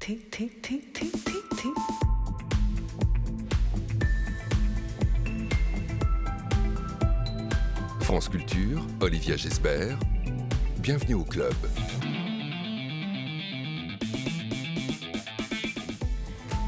France Culture, Olivia Gesbert, bienvenue au club.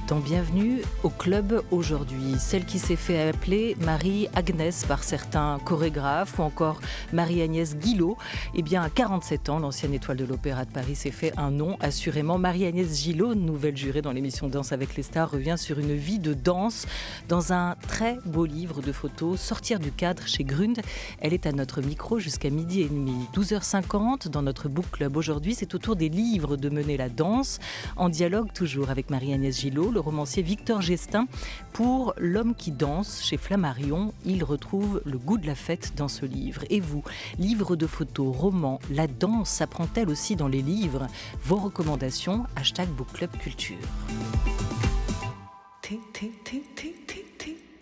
Dans Bienvenue au club aujourd'hui, celle qui s'est fait appeler Marie-Agnès par certains chorégraphes ou encore Marie-Agnès Gillot, eh bien à 47 ans, l'ancienne étoile de l'Opéra de Paris s'est fait un nom assurément. Marie-Agnès Gillot, nouvelle jurée dans l'émission Danse avec les stars, revient sur une vie de danse dans un très beau livre de photos, Sortir du cadre chez Grund. Elle est à notre micro jusqu'à midi et demi. 12h50 dans notre book club aujourd'hui, c'est au tour des livres de mener la danse, en dialogue toujours avec Marie-Agnès Gillot, le romancier Victor Gestin. Pour L'homme qui danse, chez Flammarion, il retrouve le goût de la fête dans ce livre. Et vous, livres de photos, romans, la danse s'apprend-elle aussi dans les livres? Vos recommandations, #BookClubCulture.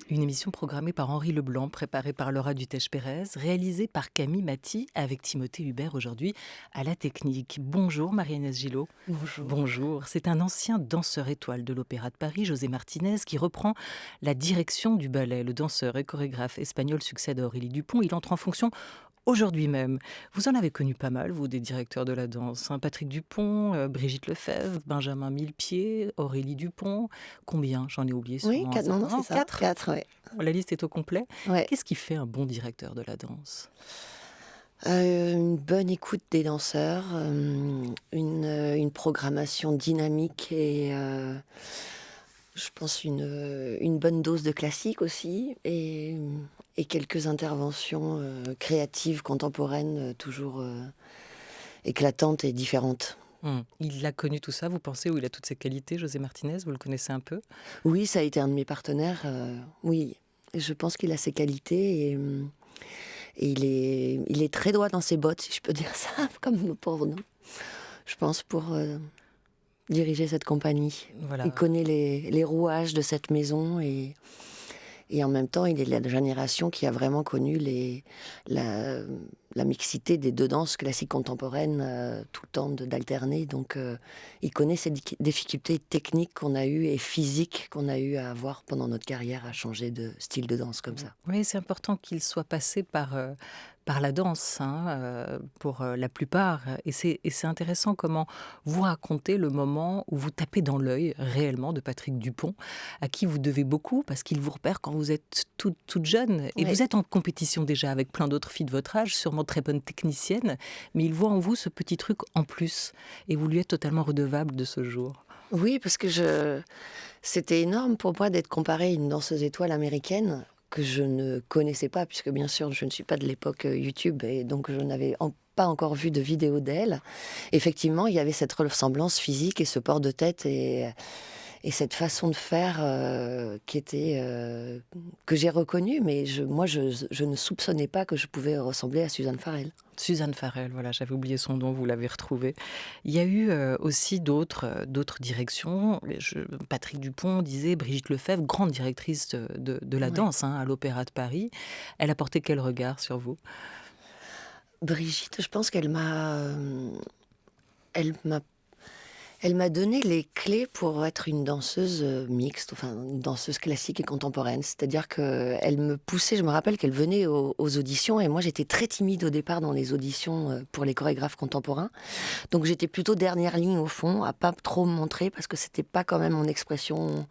Une émission programmée par Henri Leblanc, préparée par Laura Dutèche-Pérez, réalisée par Camille Maty, avec Timothée Hubert aujourd'hui à la technique. Bonjour Marie-Agnès Gillot. Bonjour. Bonjour. C'est un ancien danseur étoile de l'Opéra de Paris, José Martinez, qui reprend la direction du ballet. Le danseur et chorégraphe espagnol succède à Aurélie Dupont. Il entre en fonction aujourd'hui même. Vous en avez connu pas mal, vous, des directeurs de la danse. Patrick Dupont, Brigitte Lefebvre, Benjamin Millepied, Aurélie Dupont. Combien? J'en ai oublié. Oui, 4, non, c'est ça. 4, ouais. La liste est au complet. Ouais. Qu'est-ce qui fait un bon directeur de la danse? Une bonne écoute des danseurs, une programmation dynamique et je pense une bonne dose de classique aussi et quelques interventions créatives, contemporaines, toujours éclatantes et différentes. Il a connu tout ça, vous pensez, où il a toutes ses qualités, José Martinez? Vous le connaissez un peu? Oui, ça a été un de mes partenaires. Oui, je pense qu'il a ses qualités et il est très droit dans ses bottes, si je peux dire ça, comme pour nous. Je pense pour diriger cette compagnie. Voilà. Il connaît les rouages de cette maison et en même temps, il est de la génération qui a vraiment connu la mixité des deux danses classiques contemporaines, tout le temps d'alterner. Donc, il connaît ces difficultés techniques qu'on a eues et physiques qu'on a eu à avoir pendant notre carrière à changer de style de danse comme ça. Oui, c'est important qu'il soit passé par la danse, pour la plupart. Et c'est intéressant comment vous racontez le moment où vous tapez dans l'œil réellement de Patrick Dupont, à qui vous devez beaucoup, parce qu'il vous repère quand vous êtes toute jeune. Et vous êtes en compétition déjà avec plein d'autres filles de votre âge, sûrement très bonnes techniciennes, mais il voit en vous ce petit truc en plus. Et vous lui êtes totalement redevable de ce jour. Oui, parce que c'était énorme pour moi d'être comparée à une danseuse étoile américaine que je ne connaissais pas, puisque bien sûr je ne suis pas de l'époque YouTube et donc je n'avais pas encore vu de vidéo d'elle. Effectivement, il y avait cette ressemblance physique et ce port de tête et cette façon de faire qui était que j'ai reconnue, mais je ne soupçonnais pas que je pouvais ressembler à Suzanne Farrell. Suzanne Farrell, voilà, j'avais oublié son nom, vous l'avez retrouvé. Il y a eu aussi d'autres directions. Patrick Dupont disait, Brigitte Lefebvre, grande directrice de la danse à l'Opéra de Paris. Elle a porté quel regard sur vous? Brigitte, je pense qu'elle m'a donné les clés pour être une danseuse mixte, enfin une danseuse classique et contemporaine. C'est-à-dire qu'elle me poussait, je me rappelle qu'elle venait aux auditions et moi j'étais très timide au départ dans les auditions pour les chorégraphes contemporains. Donc j'étais plutôt dernière ligne au fond, à pas trop me montrer parce que c'était pas quand même mon expression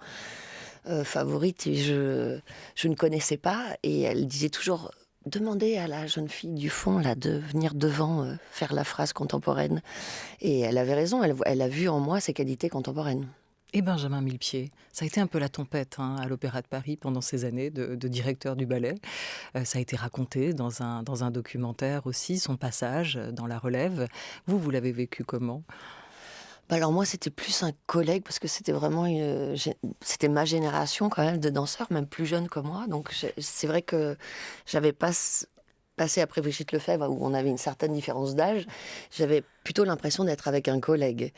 favorite et je ne connaissais pas. Et elle disait toujours... Demandez à la jeune fille du fond là, de venir devant faire la phrase contemporaine. Et elle avait raison, elle a vu en moi ses qualités contemporaines. Et Benjamin Millepied, ça a été un peu la tempête à l'Opéra de Paris pendant ces années de directeur du ballet. Ça a été raconté dans un documentaire aussi, son passage dans La Relève. Vous l'avez vécu comment ? Alors moi, c'était plus un collègue, parce que c'était vraiment c'était ma génération quand même de danseurs, même plus jeunes que moi. Donc c'est vrai que j'avais pas passé après Brigitte Lefebvre, où on avait une certaine différence d'âge. J'avais plutôt l'impression d'être avec un collègue.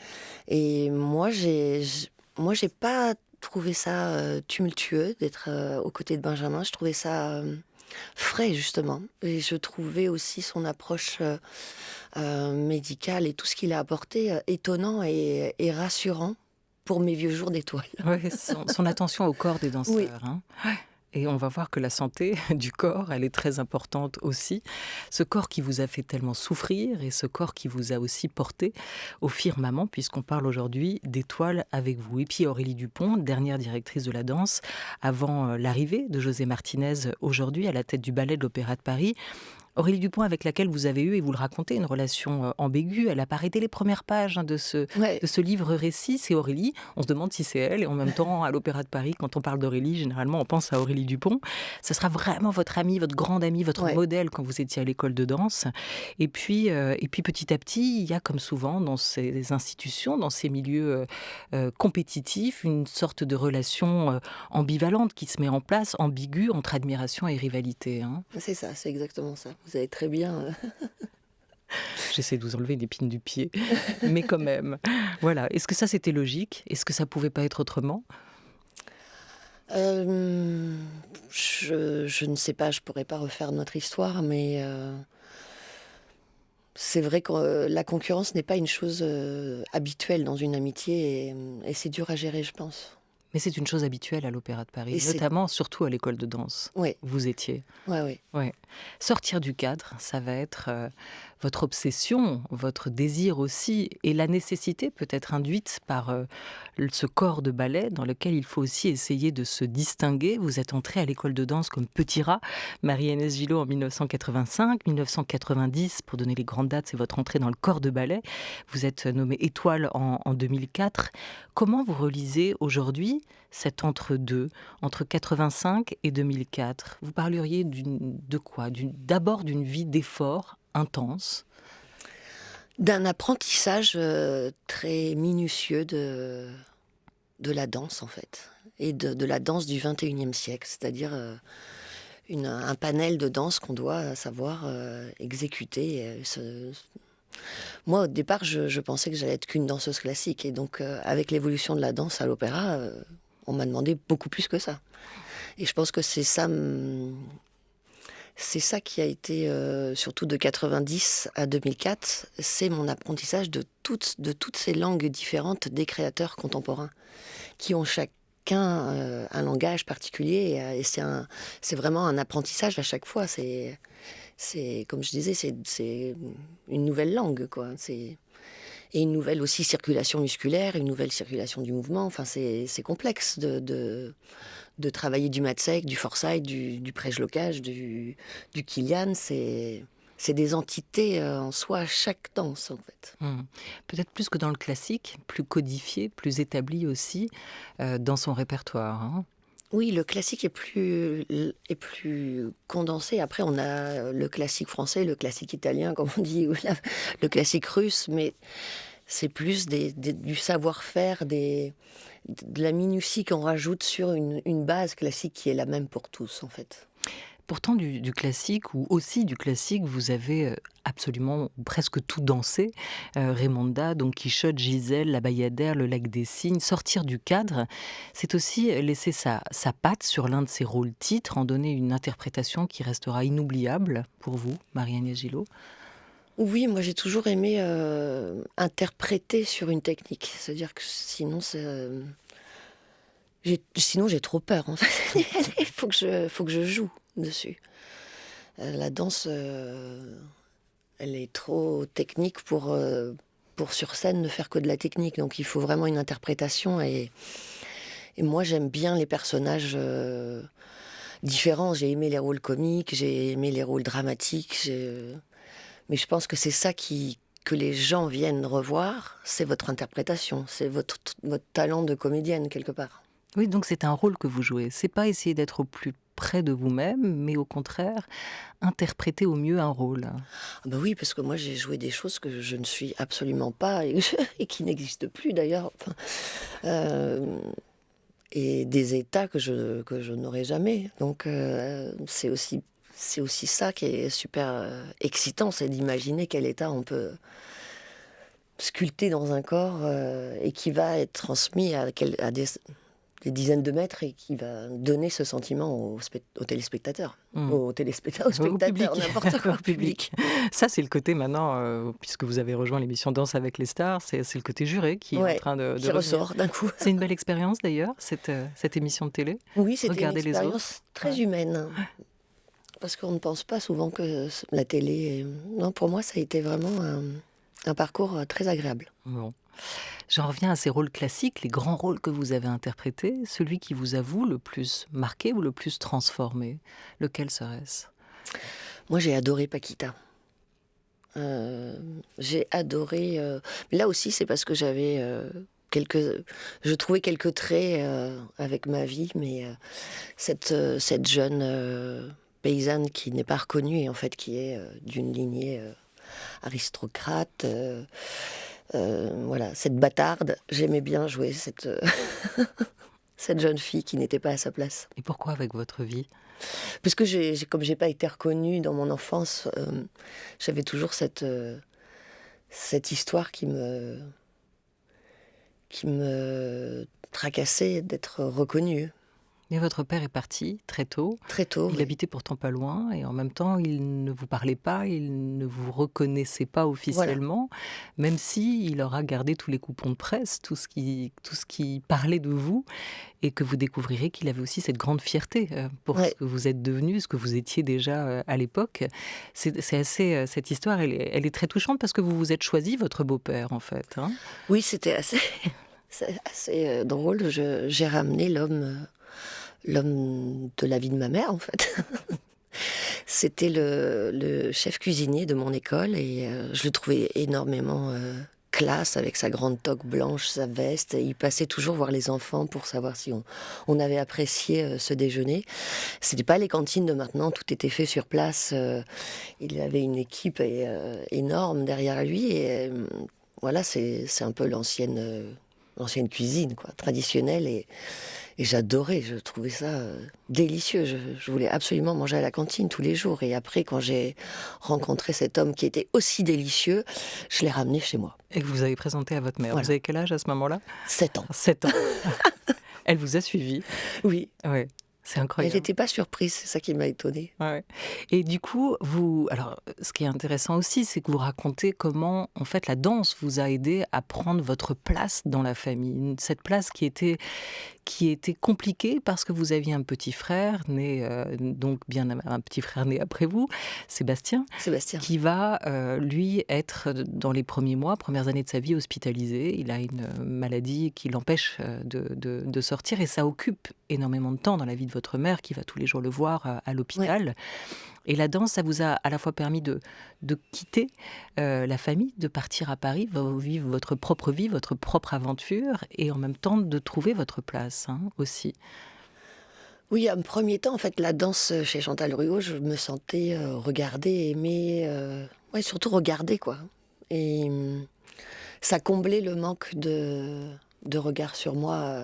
Et moi, j'ai pas trouvé ça tumultueux d'être aux côtés de Benjamin. Je trouvais ça frais, justement. Et je trouvais aussi son approche médicale et tout ce qu'il a apporté étonnant et rassurant pour mes vieux jours d'étoile. Ouais, son attention au corps des danseurs. Oui. Hein. Et on va voir que la santé du corps, elle est très importante aussi. Ce corps qui vous a fait tellement souffrir et ce corps qui vous a aussi porté au firmament, puisqu'on parle aujourd'hui d'étoiles avec vous. Et puis Aurélie Dupont, dernière directrice de la danse, avant l'arrivée de José Martinez aujourd'hui à la tête du Ballet de l'Opéra de Paris. Aurélie Dupont, avec laquelle vous avez eu, et vous le racontez, une relation ambiguë. Elle apparaît dès les premières pages de ce livre-récit. C'est Aurélie. On se demande si c'est elle. Et en même temps, à l'Opéra de Paris, quand on parle d'Aurélie, généralement, on pense à Aurélie Dupont. Ça sera vraiment votre amie, votre grande amie, votre modèle quand vous étiez à l'école de danse. Et puis, petit à petit, il y a, comme souvent dans ces institutions, dans ces milieux compétitifs, une sorte de relation ambivalente qui se met en place, ambiguë, entre admiration et rivalité. Hein. C'est ça, c'est exactement ça. Vous avez très bien... J'essaie de vous enlever une épine du pied, mais quand même. Voilà. Est-ce que ça, c'était logique ? Est-ce que ça pouvait pas être autrement ? Je ne sais pas, je pourrais pas refaire notre histoire, mais c'est vrai que la concurrence n'est pas une chose habituelle dans une amitié et c'est dur à gérer, je pense. Mais c'est une chose habituelle à l'Opéra de Paris, Et notamment, surtout à l'école de danse. Oui. Vous étiez. Oui. Ouais. Sortir du cadre, ça va être votre obsession, votre désir aussi, et la nécessité peut-être induite par ce corps de ballet dans lequel il faut aussi essayer de se distinguer. Vous êtes entrée à l'école de danse comme petit rat, Marie-Agnès Gillot en 1985, 1990, pour donner les grandes dates, c'est votre entrée dans le corps de ballet. Vous êtes nommée étoile en 2004. Comment vous relisez aujourd'hui cet entre-deux, entre 85 et 2004 ? Vous parleriez de quoi ? D'abord d'une vie d'effort intense. D'un apprentissage très minutieux de la danse, en fait. Et de la danse du 21e siècle, c'est-à-dire un panel de danse qu'on doit savoir exécuter. Moi, au départ, je pensais que j'allais être qu'une danseuse classique. Et donc, avec l'évolution de la danse à l'opéra, on m'a demandé beaucoup plus que ça. Et je pense que c'est ça qui a été, surtout de 90 à 2004, c'est mon apprentissage de toutes ces langues différentes des créateurs contemporains, qui ont chacun un langage particulier. Et c'est vraiment un apprentissage à chaque fois. C'est comme je disais, c'est une nouvelle langue, quoi. Et une nouvelle aussi circulation musculaire, une nouvelle circulation du mouvement. Enfin, c'est complexe de travailler du Matzek, du Forsyth, du Prejlocage, du Kilian. C'est des entités en soi, chaque danse, en fait. Peut-être plus que dans le classique, plus codifié, plus établi aussi dans son répertoire. Hein. Oui, le classique est plus condensé. Après, on a le classique français, le classique italien, comme on dit, ou le classique russe, mais c'est plus du savoir-faire, de la minutie qu'on rajoute sur une base classique qui est la même pour tous, en fait. Pourtant, du classique, ou aussi du classique, vous avez absolument presque tout dansé. Raymonda, Don Quichotte, Gisèle, La Bayadère, Le Lac des Cygnes. Sortir du cadre, c'est aussi laisser sa patte sur l'un de ses rôles titres, en donner une interprétation qui restera inoubliable pour vous, Marie-Agnès Gillot. Oui, moi j'ai toujours aimé interpréter sur une technique. C'est-à-dire que sinon, j'ai trop peur. En fait. Il faut que je joue dessus. La danse, elle est trop technique pour sur scène ne faire que de la technique. Donc il faut vraiment une interprétation. Et moi j'aime bien les personnages différents. J'ai aimé les rôles comiques, j'ai aimé les rôles dramatiques. Mais je pense que c'est ça que les gens viennent revoir, c'est votre interprétation, c'est votre talent de comédienne quelque part. Oui, donc c'est un rôle que vous jouez. C'est pas essayer d'être au plus près de vous-même, mais au contraire, interpréter au mieux un rôle. Ah bah oui, parce que moi j'ai joué des choses que je ne suis absolument pas et qui n'existent plus d'ailleurs. Et des états que je n'aurai jamais. Donc c'est aussi ça qui est super excitant, c'est d'imaginer quel état on peut sculpter dans un corps et qui va être transmis à des dizaines de mètres et qui va donner ce sentiment aux téléspectateurs. Aux téléspectateurs, aux spectateurs, n'importe quoi, au public. Ça, c'est le côté maintenant, puisque vous avez rejoint l'émission Danse avec les stars, c'est le côté juré qui est en train de qui ressort d'un coup. C'est une belle expérience d'ailleurs, cette émission de télé. Oui, c'était une expérience très humaine. Parce qu'on ne pense pas souvent que la télé... Non, pour moi, ça a été vraiment un parcours très agréable. Bon. J'en reviens à ces rôles classiques, les grands rôles que vous avez interprétés. Celui qui vous a, vous, le plus marqué ou le plus transformé, lequel serait-ce ? Moi, j'ai adoré Paquita. J'ai adoré... Là aussi, c'est parce que j'avais... je trouvais quelques traits avec ma vie, mais cette jeune paysanne qui n'est pas reconnue et en fait qui est d'une lignée aristocrate, voilà, cette bâtarde, j'aimais bien jouer cette jeune fille qui n'était pas à sa place. Et pourquoi avec votre vie ? Parce que comme j'ai pas été reconnue dans mon enfance, j'avais toujours cette histoire qui me tracassait d'être reconnue. Mais votre père est parti très tôt. Très tôt. Il habitait pourtant pas loin et en même temps, il ne vous parlait pas, il ne vous reconnaissait pas officiellement, même si il aura gardé tous les coupons de presse, tout ce qui parlait de vous, et que vous découvrirez qu'il avait aussi cette grande fierté pour ce que vous êtes devenu, ce que vous étiez déjà à l'époque. C'est assez, cette histoire, elle est très touchante parce que vous vous êtes choisi votre beau-père en fait. Hein. Oui, c'était assez drôle. J'ai ramené l'homme de la vie de ma mère, en fait. C'était le chef cuisinier de mon école et je le trouvais énormément classe avec sa grande toque blanche, sa veste. Il passait toujours voir les enfants pour savoir si on avait apprécié ce déjeuner. C'était pas les cantines de maintenant, tout était fait sur place. Il avait une équipe énorme derrière lui et voilà, c'est un peu l'ancienne cuisine, quoi, traditionnelle et j'adorais, je trouvais ça délicieux. Je voulais absolument manger à la cantine tous les jours. Et après, quand j'ai rencontré cet homme qui était aussi délicieux, je l'ai ramené chez moi. Et que vous avez présenté à votre mère. Voilà. Vous avez quel âge à ce moment-là ? 7 ans. 7 ans. Elle vous a suivi. Oui. Ouais. C'est incroyable. Elle n'était pas surprise, c'est ça qui m'a étonnée. Ouais. Et du coup, alors, ce qui est intéressant aussi, c'est que vous racontez comment, en fait, la danse vous a aidé à prendre votre place dans la famille. Cette place qui était compliquée parce que vous aviez un petit frère né, donc bien un petit frère né après vous, Sébastien, qui va, lui, être dans les premières années de sa vie hospitalisé. Il a une maladie qui l'empêche de sortir et ça occupe énormément de temps dans la vie de votre mère qui va tous les jours le voir à l'hôpital. Ouais. Et la danse, ça vous a à la fois permis de quitter la famille, de partir à Paris, vivre votre propre vie, votre propre aventure, et en même temps de trouver votre place aussi. Oui, en premier temps, en fait, la danse chez Chantal Ruot, je me sentais regardée, aimée, surtout regardée, quoi. Et ça comblait le manque de regard sur moi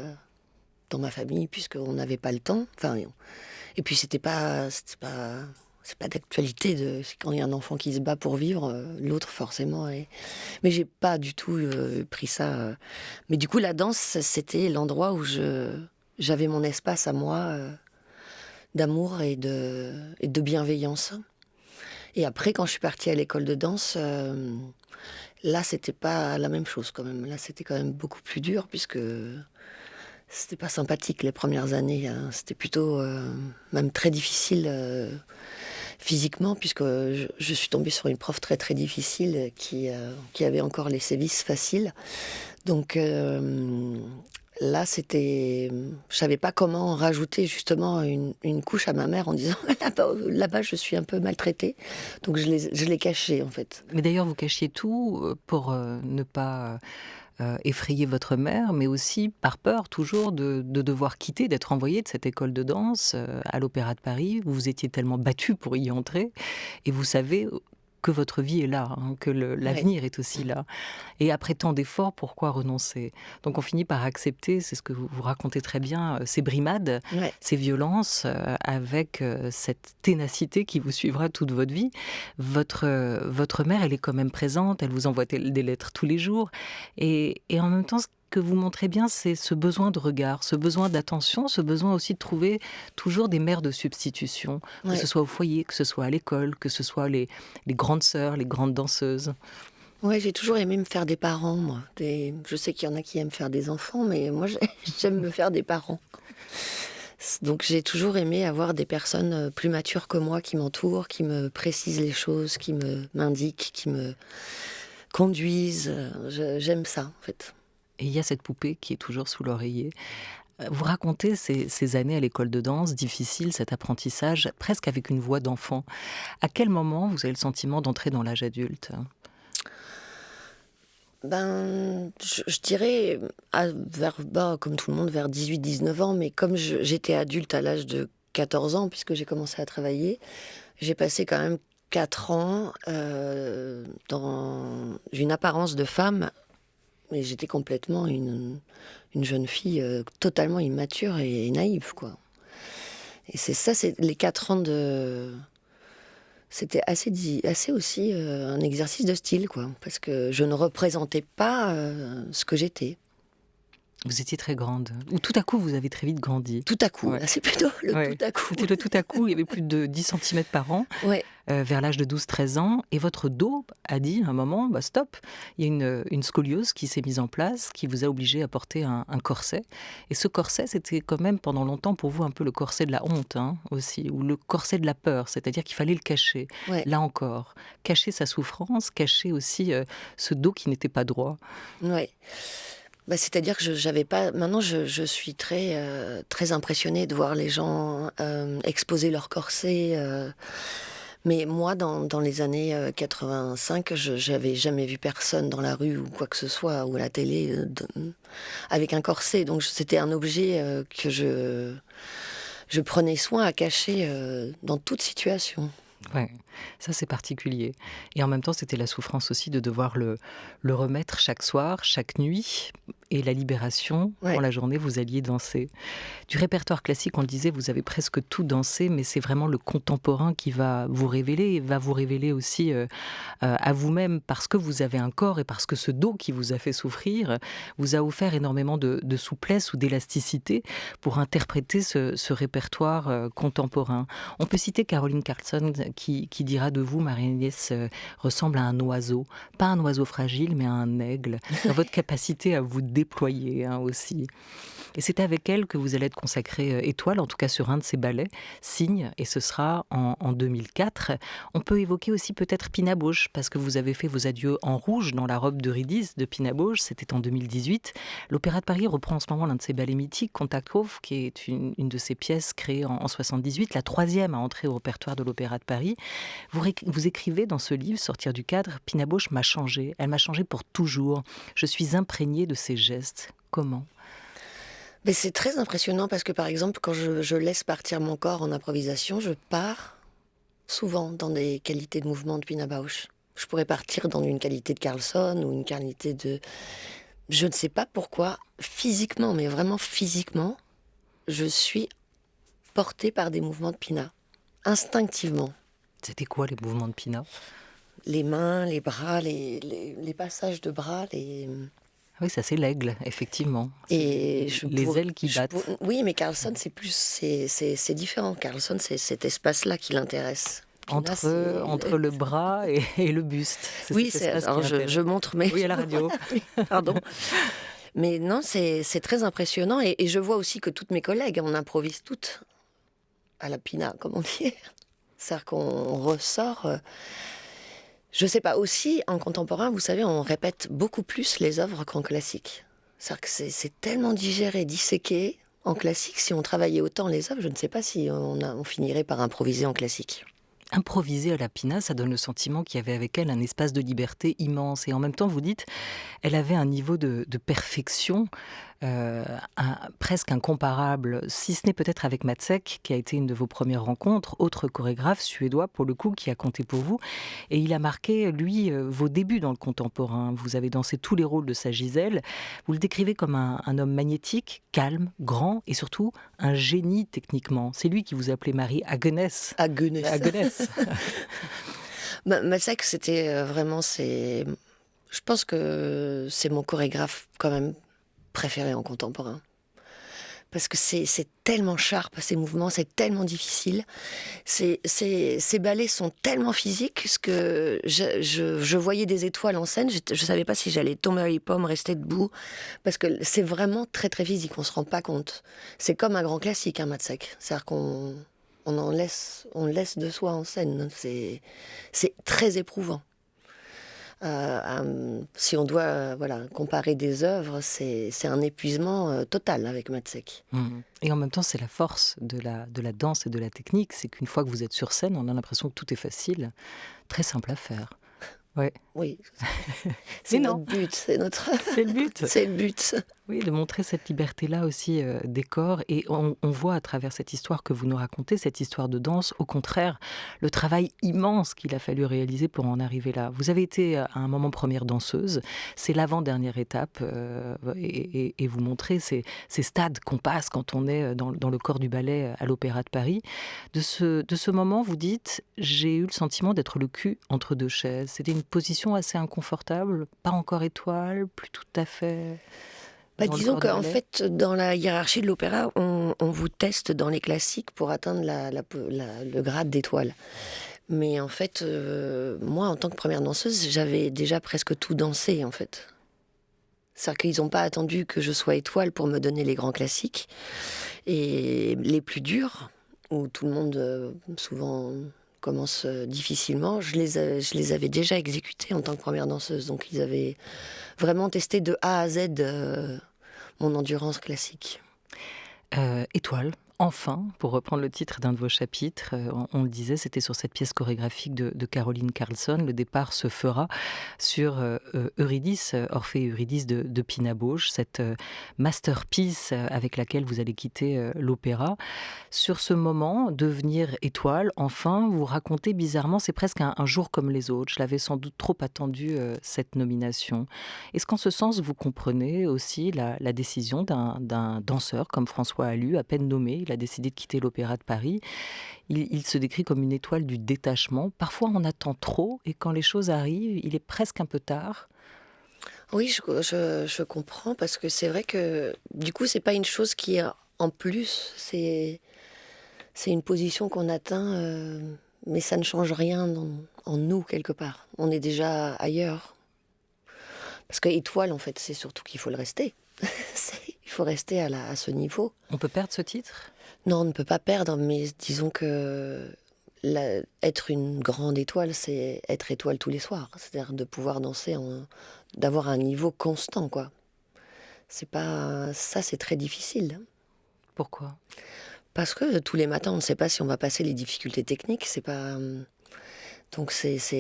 dans ma famille, puisqu'on n'avait pas le temps. Enfin, et puis c'est pas d'actualité quand il y a un enfant qui se bat pour vivre, l'autre forcément. Mais j'ai pas du tout pris ça. Mais du coup, la danse, c'était l'endroit où j'avais mon espace à moi d'amour et de bienveillance. Et après, quand je suis partie à l'école de danse, là, c'était pas la même chose quand même. Là, c'était quand même beaucoup plus dur puisque c'était pas sympathique les premières années. C'était plutôt même très difficile physiquement puisque je suis tombée sur une prof très très difficile qui avait encore les sévices faciles. Donc là, je savais pas comment rajouter justement une couche à ma mère en disant là-bas je suis un peu maltraitée. Donc je l'ai caché en fait. Mais d'ailleurs, vous cachiez tout pour ne pas effrayer votre mère, mais aussi par peur toujours de devoir quitter, d'être envoyée de cette école de danse à l'Opéra de Paris. Vous vous étiez tellement battue pour y entrer et vous savez que votre vie est là, que l'avenir est aussi là. Et après tant d'efforts, pourquoi renoncer ? Donc on finit par accepter, c'est ce que vous racontez très bien, ces brimades, ces violences, avec cette ténacité qui vous suivra toute votre vie. Votre mère, elle est quand même présente, elle vous envoie des lettres tous les jours. Et en même temps, ce que vous montrez bien, c'est ce besoin de regard, ce besoin d'attention, ce besoin aussi de trouver toujours des mères de substitution, que ce soit au foyer, que ce soit à l'école, que ce soit les grandes sœurs, les grandes danseuses. Ouais, j'ai toujours aimé me faire des parents, moi. Je sais qu'il y en a qui aiment faire des enfants, mais moi, j'aime me faire des parents. Donc j'ai toujours aimé avoir des personnes plus matures que moi qui m'entourent, qui me précisent les choses, qui m'indiquent, qui me conduisent. J'aime ça, en fait. Et il y a cette poupée qui est toujours sous l'oreiller. Vous racontez ces années à l'école de danse, difficiles, cet apprentissage, presque avec une voix d'enfant. À quel moment vous avez le sentiment d'entrer dans l'âge adulte ? Je dirais, comme tout le monde, vers 18-19 ans, mais comme j'étais adulte à l'âge de 14 ans, puisque j'ai commencé à travailler, j'ai passé quand même 4 ans dans une apparence de femme, mais j'étais complètement une jeune fille totalement immature et naïve, quoi. Et c'est les 4 ans de... C'était assez aussi un exercice de style, quoi, parce que je ne représentais pas ce que j'étais. Vous étiez très grande. Ou tout à coup, vous avez très vite grandi. Tout à coup, Ouais. là, c'est plutôt le tout à coup. C'était le tout à coup, il y avait plus de 10 cm par an, Ouais. vers l'âge de 12-13 ans. Et votre dos a dit à un moment, stop, il y a une scoliose qui s'est mise en place, qui vous a obligé à porter un corset. Et ce corset, c'était quand même pendant longtemps pour vous un peu le corset de la honte, aussi, ou le corset de la peur, c'est-à-dire qu'il fallait le cacher. Ouais. Là encore, cacher sa souffrance, cacher aussi ce dos qui n'était pas droit. Ouais. C'est-à-dire que j'avais pas. Maintenant, je suis très impressionnée de voir les gens exposer leur corset. Mais moi, dans les années 85, j'avais jamais vu personne dans la rue ou quoi que ce soit, ou à la télé, avec un corset. Donc c'était un objet que je prenais soin à cacher dans toute situation. Ouais, ça c'est particulier. Et en même temps, c'était la souffrance aussi de devoir le remettre chaque soir, chaque nuit, et la libération. Ouais. Pour la journée, vous alliez danser. Du répertoire classique, on le disait, vous avez presque tout dansé, mais c'est vraiment le contemporain qui va vous révéler, et va vous révéler aussi à vous-même, parce que vous avez un corps et parce que ce dos qui vous a fait souffrir vous a offert énormément de souplesse ou d'élasticité pour interpréter ce répertoire contemporain. On peut citer Caroline Carlson qui dira de vous, Marie-Agnès ressemble à un oiseau, pas un oiseau fragile, mais à un aigle, dans votre capacité à vous déployer aussi. Et c'est avec elle que vous allez être consacrée étoile, en tout cas sur un de ses ballets, Cygne, et ce sera en 2004. On peut évoquer aussi peut-être Pina Bausch, parce que vous avez fait vos adieux en rouge dans la robe d'Eurydice de Pina Bausch, c'était en 2018. L'Opéra de Paris reprend en ce moment l'un de ses ballets mythiques, Contact-Hof, qui est une de ses pièces créées en 78, la troisième à entrer au répertoire de l'Opéra de Paris. Vous écrivez dans ce livre, Sortir du cadre, Pina Bausch m'a changé, elle m'a changé pour toujours. Je suis imprégnée de ses gestes. Comment ? Mais c'est très impressionnant parce que, par exemple, quand je laisse partir mon corps en improvisation, je pars souvent dans des qualités de mouvement de Pina Bausch. Je pourrais partir dans une qualité de Carlson ou une qualité de... Je ne sais pas pourquoi, physiquement, mais vraiment physiquement, je suis portée par des mouvements de Pina, instinctivement. C'était quoi les mouvements de Pina ? Les mains, les bras, les passages de bras, Oui, ça c'est l'aigle, effectivement. Et les ailes qui battent. Oui, mais Carlson, c'est différent. Carlson, c'est cet espace-là qui l'intéresse. Pina, entre le bras et le buste. Oui, alors je montre, mais... Oui, à la radio. Pardon. Mais non, c'est très impressionnant. Et je vois aussi que toutes mes collègues, on improvise toutes à la Pina, comme on dit. C'est-à-dire qu'on ressort... Je sais pas, aussi, en contemporain, vous savez, on répète beaucoup plus les œuvres qu'en classique. C'est-à-dire que c'est tellement digéré, disséqué. En classique, si on travaillait autant les œuvres, je ne sais pas si on finirait par improviser en classique. Improviser à la Pina, ça donne le sentiment qu'il y avait avec elle un espace de liberté immense. Et en même temps, vous dites, elle avait un niveau de perfection presque incomparable, si ce n'est peut-être avec Matzek, qui a été une de vos premières rencontres, autre chorégraphe suédois pour le coup, qui a compté pour vous. Et il a marqué, lui, vos débuts dans le contemporain. Vous avez dansé tous les rôles de sa Gisèle. Vous le décrivez comme un homme magnétique, calme, grand et surtout un génie techniquement. C'est lui qui vous appelait Marie Agnès. Agnès. Matzek, c'était vraiment... Je pense que c'est mon chorégraphe quand même préférés en contemporain. Parce que c'est tellement sharp, ces mouvements, c'est tellement difficile. Ces ballets sont tellement physiques que je voyais des étoiles en scène. Je ne savais pas si j'allais tomber à les pommes, rester debout. Parce que c'est vraiment très très physique, on ne se rend pas compte. C'est comme un grand classique, Matzek. C'est-à-dire qu'on laisse de soi en scène. C'est très éprouvant. Si on doit comparer des œuvres, c'est un épuisement total avec Matzek. Et en même temps, c'est la force de la danse et de la technique, c'est qu'une fois que vous êtes sur scène, on a l'impression que tout est facile, très simple à faire. Ouais. Oui, c'est notre but, c'est le but. C'est le but. Oui, de montrer cette liberté-là aussi des corps. Et on voit à travers cette histoire que vous nous racontez, cette histoire de danse, au contraire, le travail immense qu'il a fallu réaliser pour en arriver là. Vous avez été à un moment première danseuse, c'est l'avant-dernière étape, et vous montrez ces stades qu'on passe quand on est dans le corps du ballet à l'Opéra de Paris. De ce moment, vous dites, j'ai eu le sentiment d'être le cul entre deux chaises. C'était une position assez inconfortable, pas encore étoile, plus tout à fait... disons qu'en fait, dans la hiérarchie de l'opéra, on vous teste dans les classiques pour atteindre le grade d'étoile. Mais en fait, moi, en tant que première danseuse, j'avais déjà presque tout dansé, en fait. C'est-à-dire qu'ils n'ont pas attendu que je sois étoile pour me donner les grands classiques. Et les plus durs, où tout le monde, souvent... commence difficilement, je les avais déjà exécutés en tant que première danseuse. Donc ils avaient vraiment testé de A à Z mon endurance classique. Étoile, enfin, pour reprendre le titre d'un de vos chapitres, on le disait, c'était sur cette pièce chorégraphique de Caroline Carlson. Le départ se fera sur Eurydice, Orphée et Eurydice de Pina Bausch, cette masterpiece avec laquelle vous allez quitter l'opéra. Sur ce moment, devenir étoile, enfin, vous racontez bizarrement, c'est presque un jour comme les autres. Je l'avais sans doute trop attendu, cette nomination. Est-ce qu'en ce sens, vous comprenez aussi la décision d'un danseur comme François Allu, à peine nommé? Il a décidé de quitter l'Opéra de Paris. Il se décrit comme une étoile du détachement. Parfois, on attend trop et quand les choses arrivent, il est presque un peu tard. Oui, je comprends parce que c'est vrai que du coup, c'est pas une chose qui est en plus. C'est une position qu'on atteint, mais ça ne change rien en nous quelque part. On est déjà ailleurs. Parce que étoile, en fait, c'est surtout qu'il faut le rester. Il faut rester à ce niveau. On peut perdre ce titre ? Non, on ne peut pas perdre, mais disons que être une grande étoile, c'est être étoile tous les soirs. C'est-à-dire de pouvoir danser, d'avoir un niveau constant, quoi. C'est pas... Ça, c'est très difficile. Pourquoi ? Parce que tous les matins, on ne sait pas si on va passer les difficultés techniques. C'est pas... Donc cette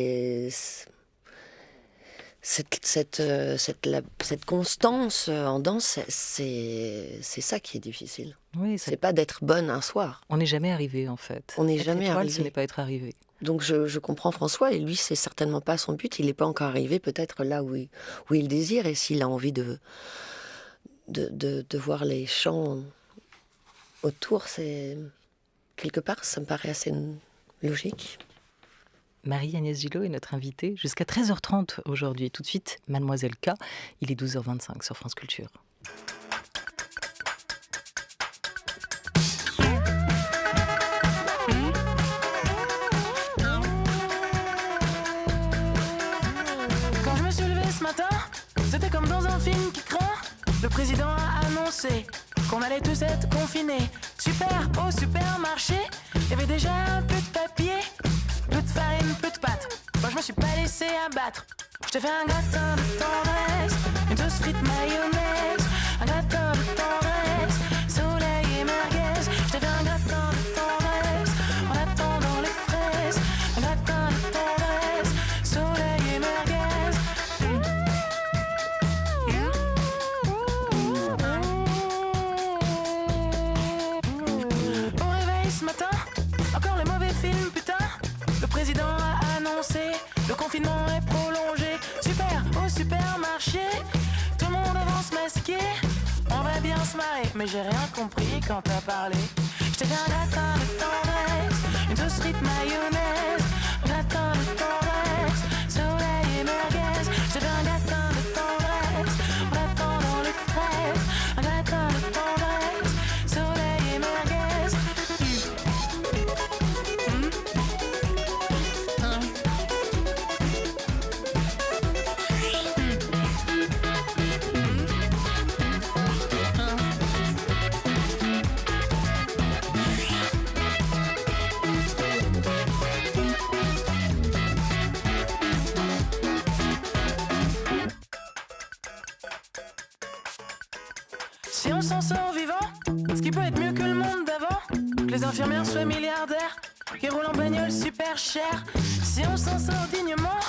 constance en danse, c'est ça qui est difficile. Oui, c'est pas d'être bonne un soir. On n'est jamais arrivé, en fait. On n'est jamais étoile, arrivé. Ce n'est pas être arrivé. Donc je comprends François, et lui, c'est certainement pas son but. Il n'est pas encore arrivé peut-être là où il désire, et s'il a envie de voir les chants autour, c'est quelque part, ça me paraît assez logique. Marie-Agnès Gillot est notre invitée jusqu'à 13h30 aujourd'hui. Tout de suite, Mademoiselle K. Il est 12h25 sur France Culture. Quand je me suis levé ce matin, c'était comme dans un film qui craint. Le président a annoncé qu'on allait tous être confinés. Super, au supermarché, il y avait déjà un peu de papier. Peu de farine, peu de pâtes. Moi je me suis pas laissé abattre. Je te fais un gratin de tendresse, une toast frite mayonnaise, un gratin de tendresse, soleil et merguez. Je te fais un gratin de tendresse, en attendant les fraises, un gratin de tendresse, soleil et merguez. Au réveil ce matin, encore les mauvais films, putain. Le président a annoncé, le confinement est prolongé. Super, au supermarché, tout le monde avance masqué. On va bien se marrer, mais j'ai rien compris quand t'as parlé. Je t'ai fait un gratin de tendresse, une toast frite mayonnaise, un gratin de tendresse, soleil et merguez. Je t'ai fait un gratin de tendresse, en attendant les fraises, Si on s'en sort vivant, ce qui peut être mieux que le monde d'avant, que les infirmières soient milliardaires, qui roulent en bagnole super cher. Si on s'en sort dignement,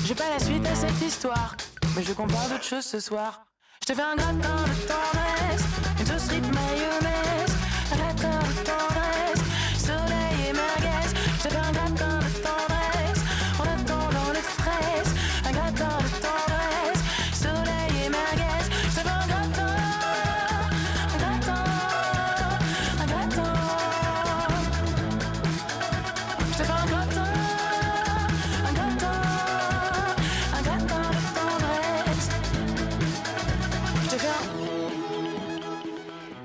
j'ai pas la suite à cette histoire, mais je compare d'autres choses ce soir. Je te fais un gratin de tendresse, une sauce frite mayonnaise, un gratin de tendresse, soleil et merguez. Je te fais un gratin de tendresse, en attendant les fraises, un gratin de tendresse, soleil et merguez. Je te fais un gratin, un gratin, un gratin. Je te fais un gratin, un gratin, un gratin de tendresse. Je te fais un...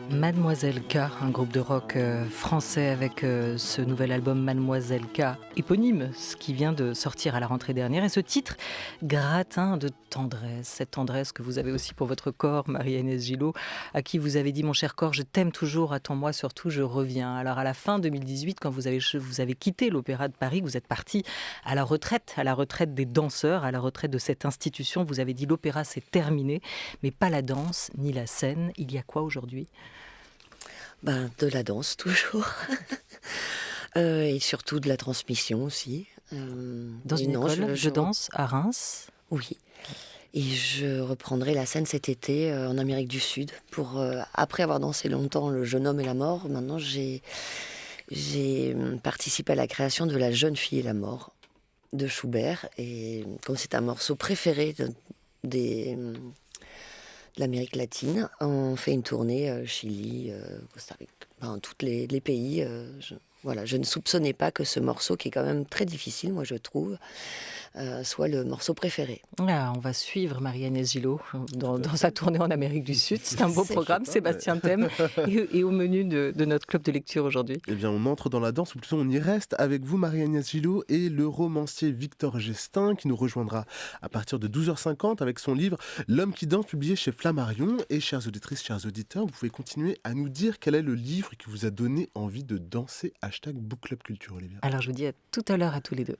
Mademoiselle K, un groupe de rock français avec ce nouvel album Mademoiselle K, éponyme, ce qui vient de sortir à la rentrée dernière. Et ce titre, Gratin de tendresse, cette tendresse que vous avez aussi pour votre corps, Marie-Agnès Gillot, à qui vous avez dit, mon cher corps, je t'aime toujours, attends-moi surtout, je reviens. Alors à la fin 2018, quand vous avez quitté l'Opéra de Paris, vous êtes parti à la retraite des danseurs, à la retraite de cette institution. Vous avez dit, l'opéra c'est terminé, mais pas la danse ni la scène. Il y a quoi aujourd'hui ? De la danse, toujours. Et surtout de la transmission aussi. Dans une école, je danse à Reims. Oui. Et je reprendrai la scène cet été en Amérique du Sud. Après avoir dansé longtemps Le Jeune Homme et la Mort, maintenant j'ai participé à la création de La Jeune Fille et la Mort de Schubert. Et comme c'est un morceau préféré de l'Amérique latine, on fait une tournée Chili, Costa Rica, tous les pays. Je ne soupçonnais pas que ce morceau, qui est quand même très difficile, moi je trouve, soit le morceau préféré. Ah, on va suivre Marie-Agnès Gillot dans sa tournée en Amérique du Sud. C'est un beau programme, Sébastien Thème. Et au menu de notre club de lecture aujourd'hui. Eh bien, on entre dans la danse, ou plutôt on y reste avec vous, Marie-Agnès Gillot, et le romancier Victor Gestin, qui nous rejoindra à partir de 12h50 avec son livre L'homme qui danse, publié chez Flammarion. Et chères auditrices, chers auditeurs, vous pouvez continuer à nous dire quel est le livre qui vous a donné envie de danser. #BookClubCulture, Olivia. Alors je vous dis à tout à l'heure à tous les deux.